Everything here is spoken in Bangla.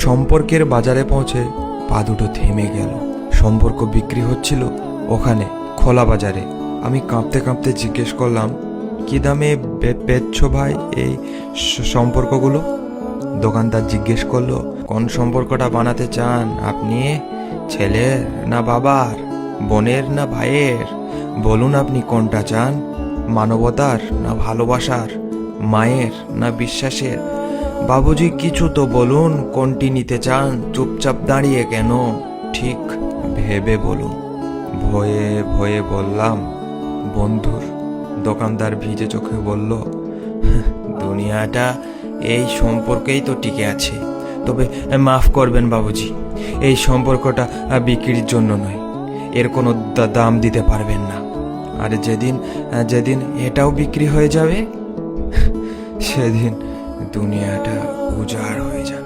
সম্পর্কের বাজারে পৌঁছে পা দুটো থেমে গেল। সম্পর্ক বিক্রি হচ্ছিল ওখানে, খোলা বাজারে। আমি কাঁপতে কাঁপতে জিজ্ঞেস করলাম, কি দামে বেচছো ভাই এই সম্পর্কগুলো? দোকানদার জিজ্ঞেস করলো, কোন সম্পর্কটা বানাতে চান আপনি? ছেলের না বাবার, বোনের না ভাইয়ের? বলুন আপনি কোনটা চান, মানবতার না ভালোবাসার, মায়ের না বিশ্বাসের? বাবুজি কিছু তো বলুন, কোনটি নিতে চান? চুপচাপ দাঁড়িয়ে কেন? ঠিক ভেবে বলুন। ভয়ে ভয়ে বললাম বন্ধুর। দোকানদার ভিজে চোখে বলল, দুনিয়াটা এই সম্পর্কেই তো টিকে আছে। তবে মাফ করবেন বাবুজি, এই সম্পর্কটা বিক্রির জন্য নয়, এর কোনো দাম দিতে পারবেন না। আর যেদিন যেদিন এটাও বিক্রি হয়ে যাবে, সেদিন দুনিয়াটা উজাড় হয়ে যাবে।